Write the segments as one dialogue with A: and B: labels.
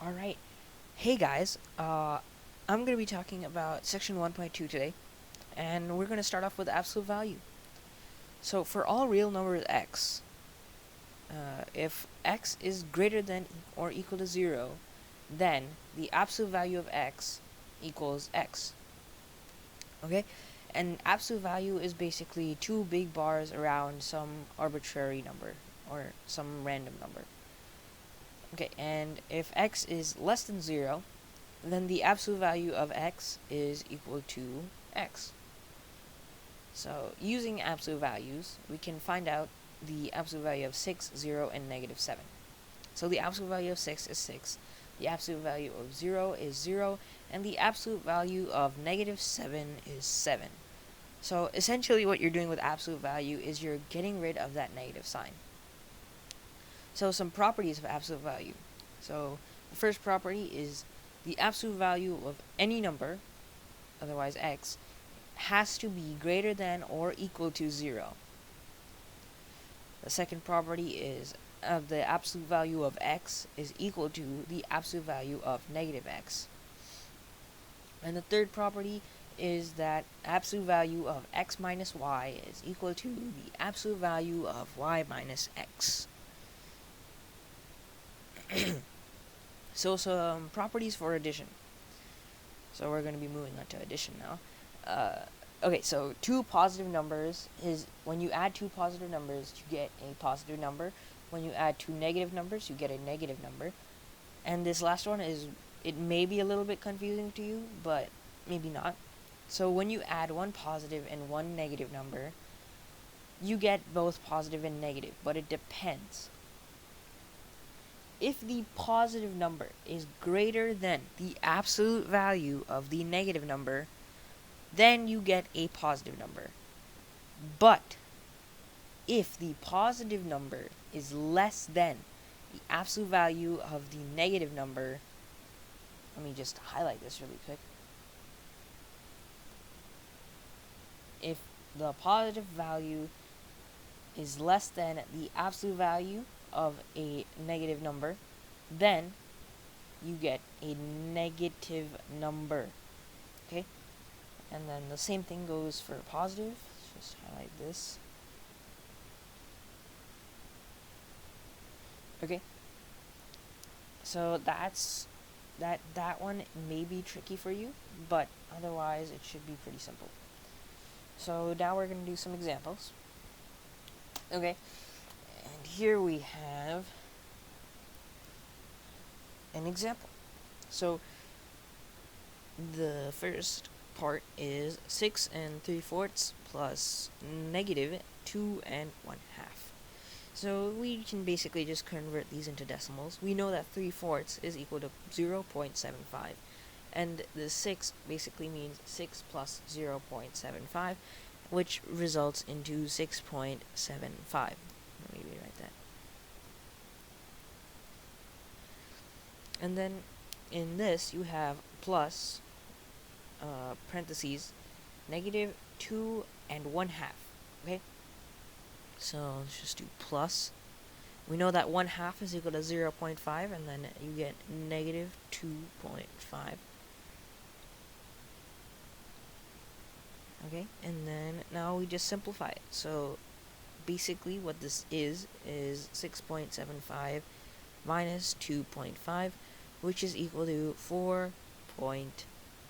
A: Alright. Hey guys, I'm going to be talking about section 1.2 today, and we're going to start off with absolute value. So, for all real numbers x, if x is greater than or equal to 0, then the absolute value of x equals x. Okay? And absolute value is basically two big bars around some arbitrary number or some random number. Okay, and if x is less than 0, then the absolute value of x is equal to x. So using absolute values, we can find out the absolute value of 6, 0, and negative 7. So the absolute value of 6 is 6, the absolute value of 0 is 0, and the absolute value of negative 7 is 7. So essentially what you're doing with absolute value is you're getting rid of that negative sign. So some properties of absolute value. So the first property is the absolute value of any number, otherwise x, has to be greater than or equal to 0. The second property is the absolute value of x is equal to the absolute value of negative x. And the third property is that absolute value of x minus y is equal to the absolute value of y minus x. So some properties for addition. So we're going to be moving on to addition now. Okay, so two positive numbers is when you add two positive numbers, you get a positive number. When you add two negative numbers, you get a negative number. And this last one it may be a little bit confusing to you, but maybe not. So when you add one positive and one negative number, you get both positive and negative, but it depends. If the positive number is greater than the absolute value of the negative number, then you get a positive number. But if the positive number is less than the absolute value of the negative number, let me just highlight this really quick. If the positive value is less than the absolute value of a negative number, then you get a negative number. Okay? And then the same thing goes for positive. Let's just highlight this. Okay. So that one may be tricky for you, but otherwise it should be pretty simple. So now we're going to do some examples. Okay. And here we have an example. So the first part is 6 3/4 plus negative 2 1/2. So we can basically just convert these into decimals. We know that 3/4 is equal to 0.75. And the 6 basically means 6 plus 0.75, which results into 6.75. Let me rewrite that. And then in this you have plus parentheses negative 2 1/2. Okay, so let's just do plus. We know that 1/2 is equal to 0.5, and then you get negative 2.5. Okay, and then now we just simplify it. So basically what this is 6.75 minus 2.5, which is equal to 4.25.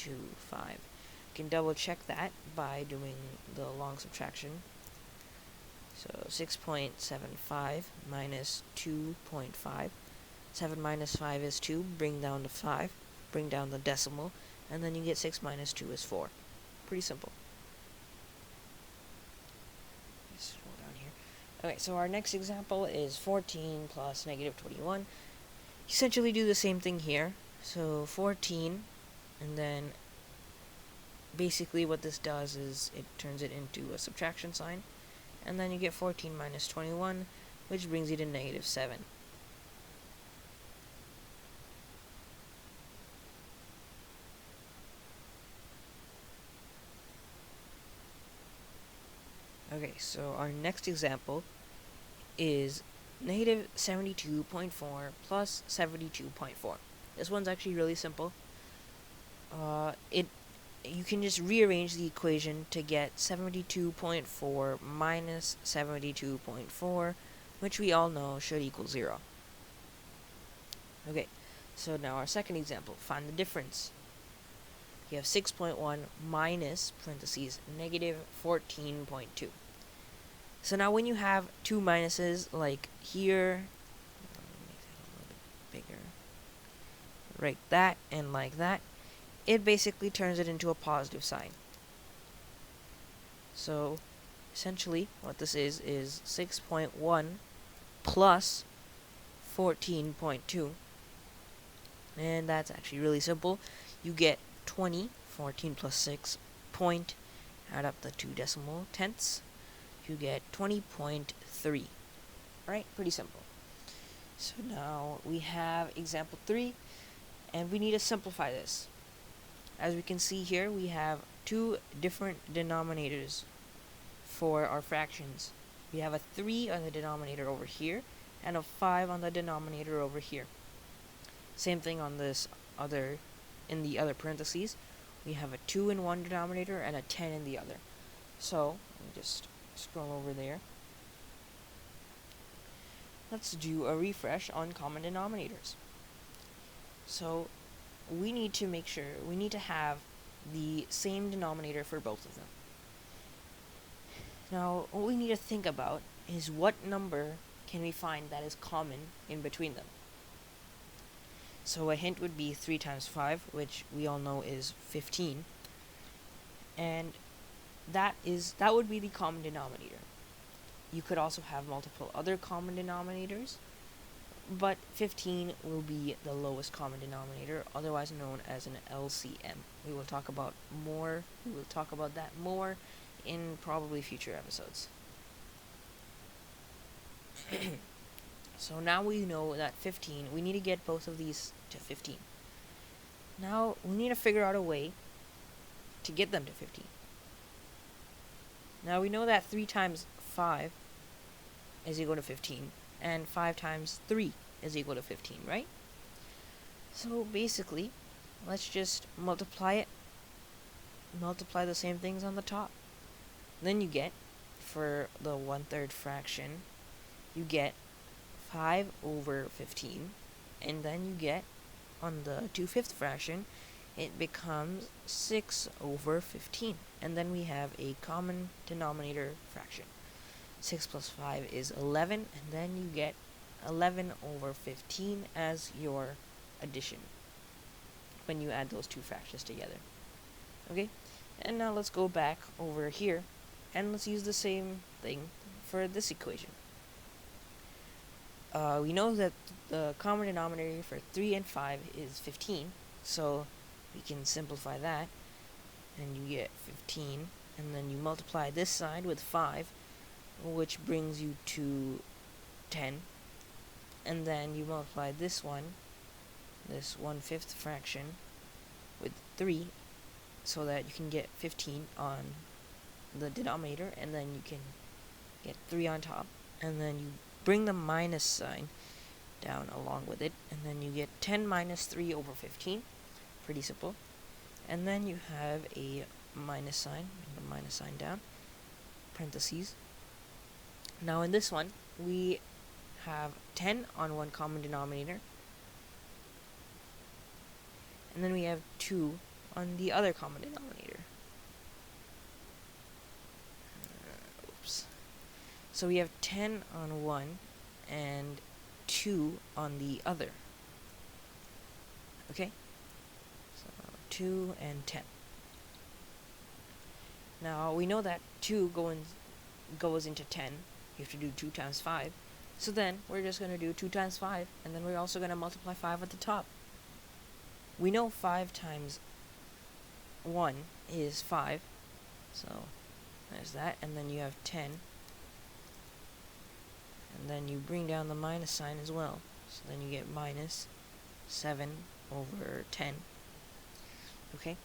A: You can double check that by doing the long subtraction. So 6.75 minus 2.5. 7 minus 5 is 2. Bring down the 5. Bring down the decimal. And then you get 6 minus 2 is 4. Pretty simple. Let's scroll down here. Okay, so our next example is 14 plus negative 21. Essentially do the same thing here. So 14, and then basically what this does is it turns it into a subtraction sign, and then you get 14 minus 21, which brings you to negative 7. Okay, so our next example is negative 72.4 plus 72.4. This one's actually really simple. It You can just rearrange the equation to get 72.4 minus 72.4, which we all know should equal 0. Okay, so now our second example, find the difference. You have 6.1 minus, parentheses, negative 14.2. So now when you have two minuses, like here, let me make that a little bit bigger, like that and like that, it basically turns it into a positive sign. So essentially what this is 6.1 plus 14.2, and that's actually really simple. You get 20, 14 plus 6, point, add up the 2 decimal tenths, you get 20.3. Right? Pretty simple. So now we have example 3, and we need to simplify this. As we can see here, we have two different denominators for our fractions. We have a 3 on the denominator over here, and a 5 on the denominator over here. Same thing on this other, in the other parentheses. We have a 2 in one denominator and a 10 in the other. So, let me just scroll over there. Let's do a refresh on common denominators. So, we need to make sure, we need to have the same denominator for both of them. Now, what we need to think about is what number can we find that is common in between them. So a hint would be 3 times 5, which we all know is 15. And that would be the common denominator. You could also have multiple other common denominators, but 15 will be the lowest common denominator, otherwise known as an LCM. We will talk about that more in probably future episodes. So now we know that 15, we need to get both of these to 15. Now we need to figure out a way to get them to 15. Now we know that 3 times 5 is equal to 15, and 5 times 3 is equal to 15, right? So basically, let's just multiply it. Multiply the same things on the top. Then you get, for the 1/3 fraction, you get 5 over 15, and then you get, on the 2/5 fraction, it becomes 6 over 15, and then we have a common denominator fraction. 6 plus 5 is 11, and then you get 11 over 15 as your addition when you add those two fractions together. Okay, and now let's go back over here, and let's use the same thing for this equation. We know that the common denominator for 3 and 5 is 15, so we can simplify that, and you get 15, and then you multiply this side with 5, which brings you to 10, and then you multiply this one, this 1/5 fraction, with 3, so that you can get 15 on the denominator, and then you can get 3 on top, and then you bring the minus sign down along with it, and then you get 10 minus 3 over 15. Pretty simple. And then you have a minus sign, bring the minus sign down, parentheses. Now in this one, we have 10 on one common denominator, and then we have 2 on the other common denominator. Oops. So we have 10 on one and 2 on the other. Okay? So 2 and 10. Now we know that 2 goes into 10. You have to do 2 times 5. So then we're just going to do 2 times 5, and then we're also going to multiply 5 at the top. We know 5 times 1 is 5. So there's that, and then you have 10. And then you bring down the minus sign as well. So then you get minus 7 over 10. Okay?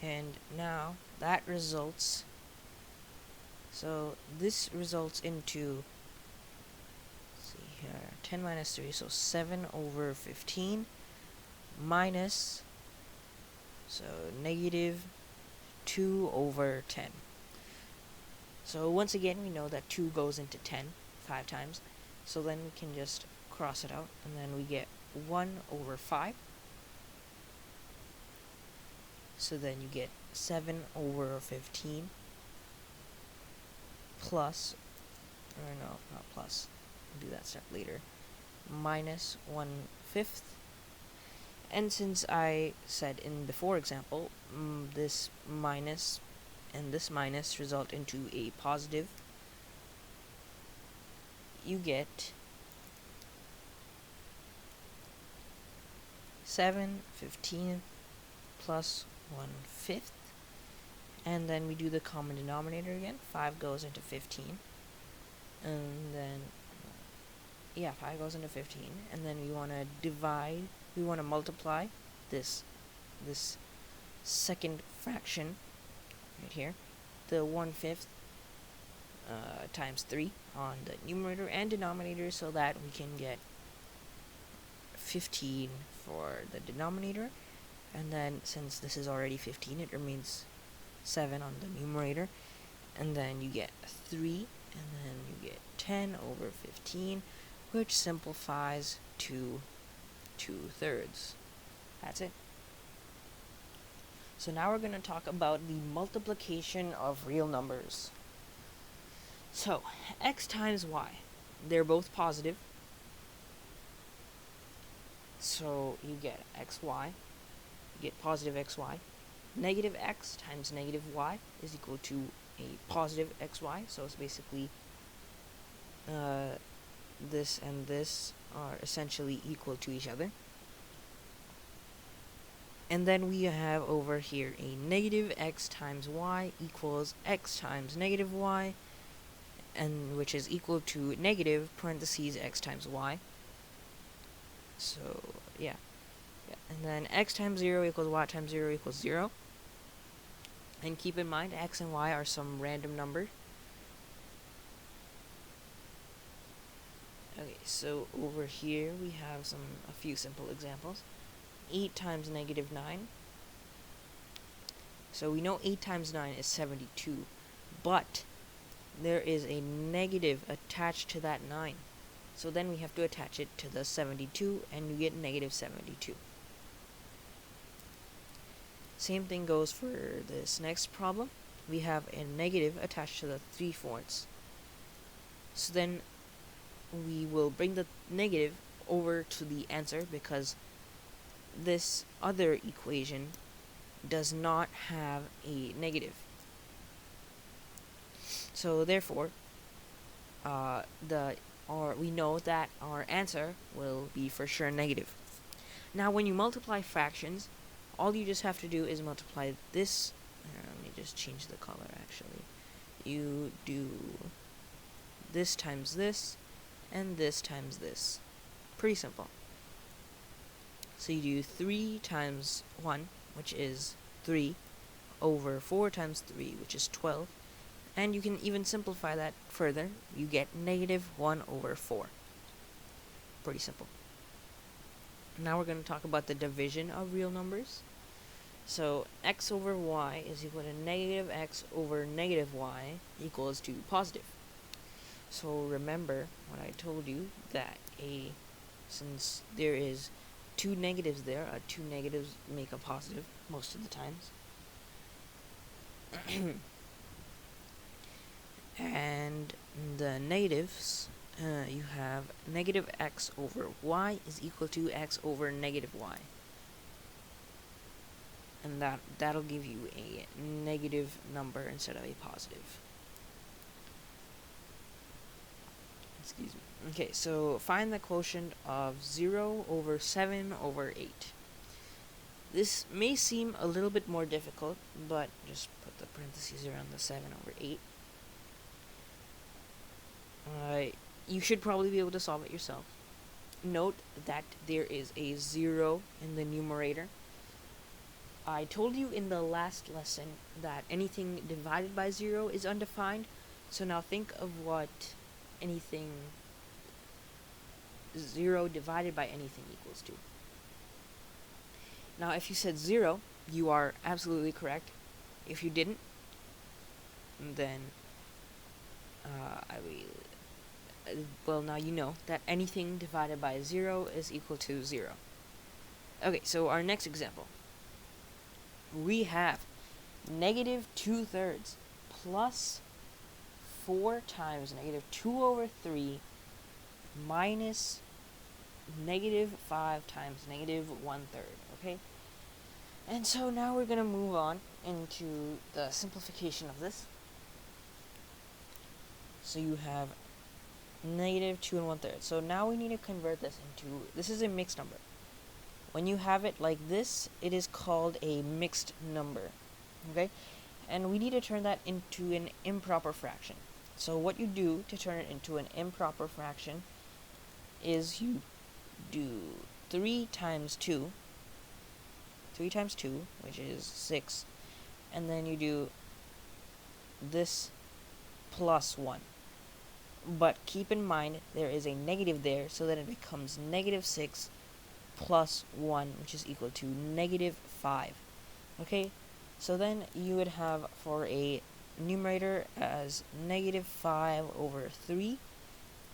A: And now that results, so this results into, let's see here, 10 minus 3, so 7 over 15 minus, so negative 2 over 10. So once again, we know that 2 goes into 10 5 times. So then we can just cross it out, and then we get 1 over 5. So then you get 7 over 15 plus, or no, not plus, we'll do that step later, minus 1/5. And since I said in before example, this minus and this minus result into a positive, you get 7/15 plus 1/5. And then we do the common denominator again. 5 goes into 15. And then, 5 goes into 15. And then we want to multiply this second fraction right here, the 1/5 times 3 on the numerator and denominator, so that we can get 15 for the denominator. And then since this is already 15, it remains 7 on the numerator, and then you get 3, and then you get 10 over 15, which simplifies to 2/3. That's it. So now we're going to talk about the multiplication of real numbers. So x times y, they're both positive, so you get xy, you get positive xy. Negative x times negative y is equal to a positive xy, so it's basically this and this are essentially equal to each other. And then we have over here a negative x times y equals x times negative y, and which is equal to negative parentheses x times y. So yeah. And then x times 0 equals y times 0 equals 0. And keep in mind, x and y are some random number. Okay, so over here we have a few simple examples. 8 times negative 9. So we know 8 times 9 is 72, but there is a negative attached to that 9. So then we have to attach it to the 72, and you get negative 72. Same thing goes for this next problem. We have a negative attached to the 3/4. So then we will bring the negative over to the answer, because this other equation does not have a negative. So therefore, we know that our answer will be for sure negative. Now when you multiply fractions, all you just have to do is multiply this. Let me just change the color actually. You do this times this, and this times this. Pretty simple. So you do 3 times 1, which is 3, over 4 times 3, which is 12. And you can even simplify that further. You get negative 1 over 4. Pretty simple. Now we're going to talk about the division of real numbers. So x over y is equal to negative x over negative y equals to positive. So remember what I told you, that since there is 2 negatives there, 2 negatives make a positive most of the times. And the negatives, you have negative x over y is equal to x over negative y. And that'll give you a negative number instead of a positive. Excuse me. Okay, so find the quotient of 0 over 7 over 8. This may seem a little bit more difficult, but just put the parentheses around the 7 over 8. You should probably be able to solve it yourself. Note that there is a 0 in the numerator. I told you in the last lesson that anything divided by 0 is undefined, so now think of what anything 0 divided by anything equals 2. Now, if you said 0, you are absolutely correct. If you didn't, then well, now you know that anything divided by 0 is equal to 0. Okay, so our next example. We have negative 2/3 plus 4 times negative 2 over 3 minus negative 5 times negative 1/3, okay? And so now we're going to move on into the simplification of this. So you have negative 2 and 1/3. So now we need to convert this into, this is a mixed number. When you have it like this, it is called a mixed number, okay? And we need to turn that into an improper fraction. So what you do to turn it into an improper fraction is you do 3 times 2, which is 6, and then you do this plus 1. But keep in mind there is a negative there, so that it becomes negative 6 plus 1, which is equal to negative 5. Okay, so then you would have for a numerator as negative 5 over 3,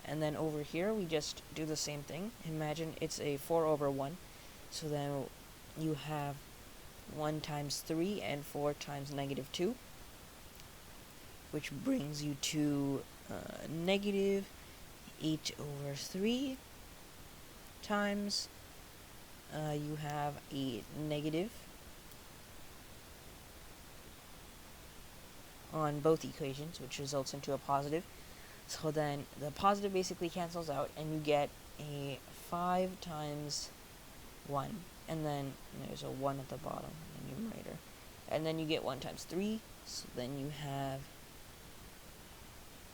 A: and then over here we just do the same thing. Imagine it's a 4 over 1, so then you have 1 times 3 and 4 times negative 2, which brings you to negative 8 over 3 times you have a negative on both equations, which results into a positive. So then the positive basically cancels out, and you get a 5 times 1, and then there's a 1 at the bottom in the numerator, and then you get 1 times 3, so then you have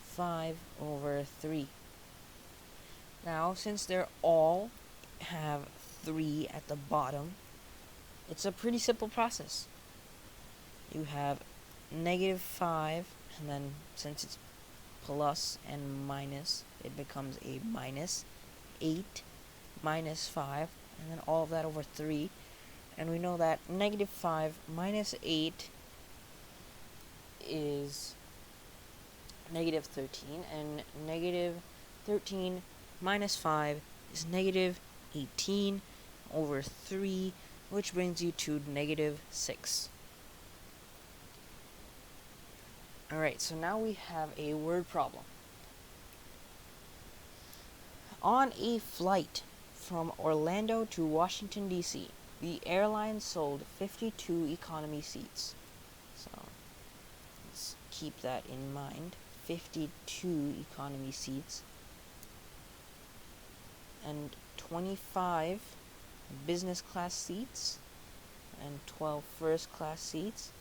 A: 5 over 3. Now, since they're all have 3 at the bottom, it's a pretty simple process. You have negative 5, and then since it's plus and minus, it becomes a minus 8 minus 5, and then all of that over 3. And we know that negative 5 minus 8 is negative 13, and negative 13 minus 5 is negative 18 over 3, which brings you to negative 6. Alright, so now we have a word problem. On a flight from Orlando to Washington, D.C., the airline sold 52 economy seats. So let's keep that in mind. 52 economy seats and 25 business class seats and 12 first class seats,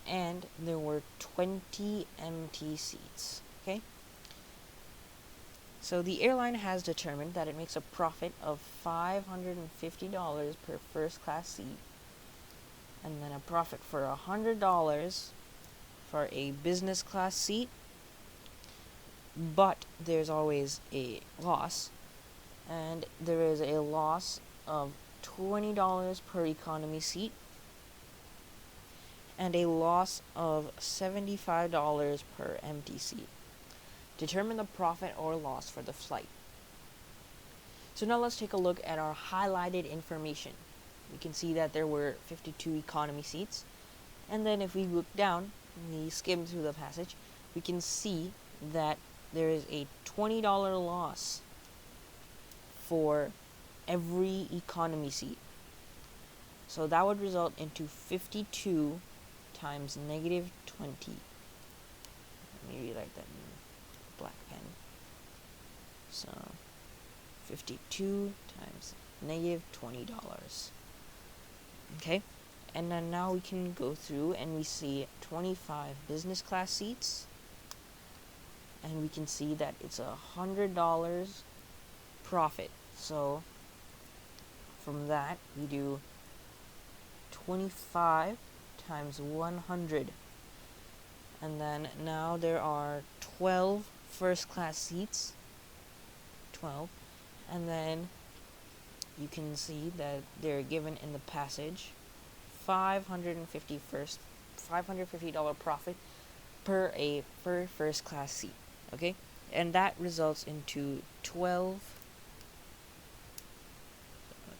A: and there were 20 empty seats. Okay, so the airline has determined that it makes a profit of $550 per first class seat, and then a profit for $100 for a business class seat, but there's always a loss, and there is a loss of $20 per economy seat and a loss of $75 per empty seat. Determine the profit or loss for the flight. So now let's take a look at our highlighted information. We can see that there were 52 economy seats, and then if we look down, we skim through the passage, we can see that there is a $20 loss for every economy seat. So that would result into 52 times negative 20. Let me rewrite that in black pen. So 52 times negative $20. Okay, and then now we can go through and we see 25 business class seats, and we can see that it's $100 profit. So from that we do 25 times 100, and then now there are 12 first class seats, 12, And then you can see that they're given in the passage $550 profit per first class seat. Okay, and that results into 12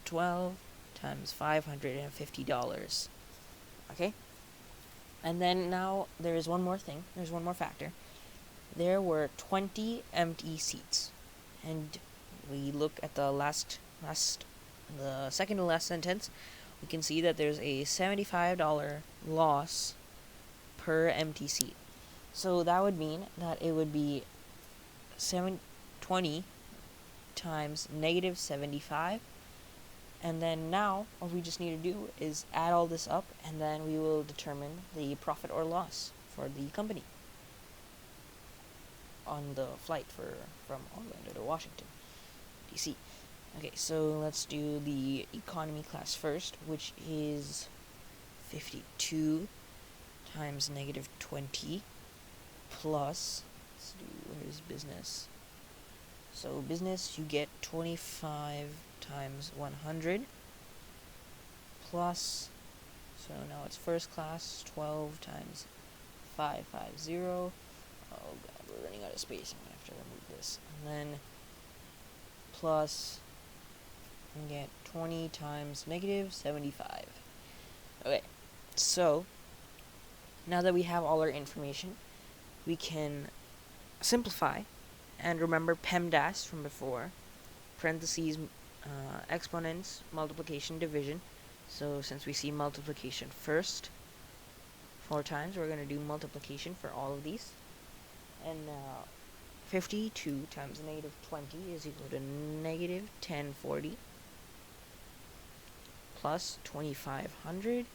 A: times $550. Okay, and then now there is one more thing. There's one more factor. There were 20 empty seats, and we look at the the second to last sentence. We can see that there's a $75 loss per empty seat. So that would mean that it would be 720 times negative 75. And then now, what we just need to do is add all this up, and then we will determine the profit or loss for the company on the flight from Orlando to Washington, D.C. Okay, so let's do the economy class first, which is 52 times negative 20 plus, let's do, where's business? So business, you get 25 times 100 plus, so now it's first class, 12 times 550. Oh god, we're running out of space. I'm gonna have to remove this. And then plus, and get 20 times negative 75. Okay, so now that we have all our information, we can simplify and remember PEMDAS from before, parentheses, exponents, multiplication, division. So since we see multiplication first 4 times, we're going to do multiplication for all of these. And 52 times negative 20 is equal to negative 1040 plus 2500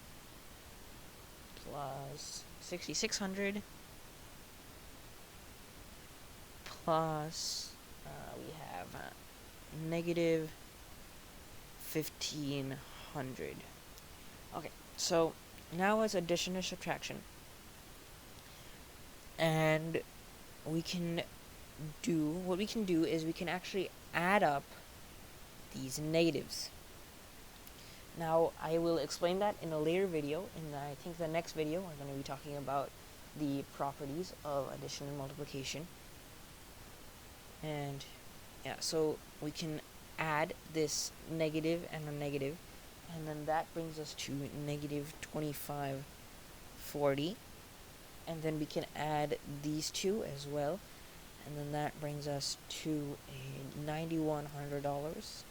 A: plus 6600 plus we have negative 1500. Okay, so now it's addition or subtraction, and we can do is we can actually add up these negatives. Now I will explain that in a later video. In I think the next video we're going to be talking about the properties of addition and multiplication. And yeah, so we can add this negative and a negative, and then that brings us to negative 2540, and then we can add these two as well, and then that brings us to a $9,100,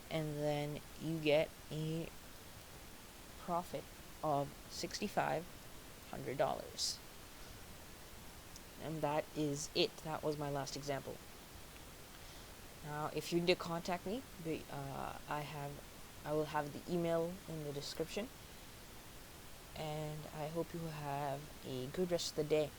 A: and then you get a profit of $6,500. And that is it. That was my last example. Now, if you need to contact me, I will have the email in the description. And I hope you have a good rest of the day.